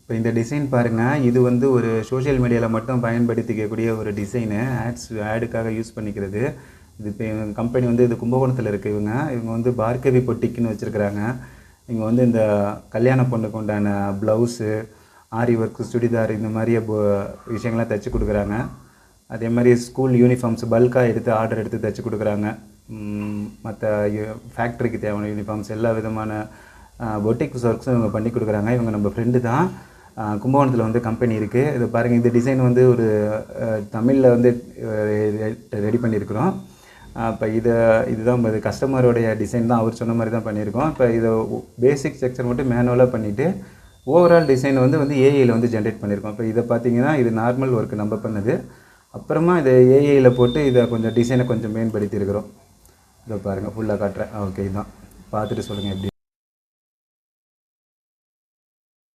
இப்போ இந்த டிசைன் பாருங்கள், இது வந்து ஒரு சோஷியல் மீடியாவில் மட்டும் பயன்படுத்திக்கக்கூடிய ஒரு டிசைனு. ஆடுக்காக யூஸ் பண்ணிக்கிறது. இது இப்போ கம்பெனி வந்து இது கும்பகோணத்தில் இருக்குது. இவங்க வந்து பார்கவி பொட்டிக்குன்னு வச்சுருக்கிறாங்க. இவங்க வந்து இந்த கல்யாண பொண்ணுக்கு உண்டான ப்ளவுஸு, ஆரி ஒர்க்கு, சுடிதார் இந்த மாதிரி விஷயங்கள்லாம் தைச்சி கொடுக்குறாங்க. அதே மாதிரி ஸ்கூல் யூனிஃபார்ம்ஸ் பல்காக எடுத்து ஆர்டர் எடுத்து தைச்சி கொடுக்குறாங்க. மற்ற ஃபேக்ட்ரிக்கு தேவையான யூனிஃபார்ம்ஸ் எல்லா விதமான பொட்டிக்ஸ் ஒர்க்ஸும் இவங்க பண்ணி கொடுக்குறாங்க. இவங்க நம்ம ஃப்ரெண்டு தான். கும்பகோணத்தில் வந்து கம்பெனி இருக்குது. இது பாருங்கள், இந்த டிசைன் வந்து ஒரு தமிழில் வந்து ரெடி பண்ணியிருக்கிறோம். இப்போ இதுதான் இது கஸ்டமருடைய டிசைன் தான். அவர் சொன்ன மாதிரி தான் பண்ணியிருக்கோம். இப்போ இதை பேசிக் ஸ்ட்ரக்சர் மட்டும் மேனுவலாக பண்ணிவிட்டு ஓவரால் டிசைன் வந்து ஏஐயில் வந்து ஜென்ரேட் பண்ணியிருக்கோம். இப்போ இதை பார்த்தீங்கன்னா இது நார்மல் ஒர்க்கு நம்ம பண்ணது. அப்புறமா இதை ஏஐயில் போட்டு இதை கொஞ்சம் டிசைனை கொஞ்சம் மேம்படுத்தியிருக்கிறோம். இதை பாருங்கள், ஃபுல்லாக காட்டுறேன். ஓகே, இதுதான் பார்த்துட்டு சொல்லுங்கள் எப்படி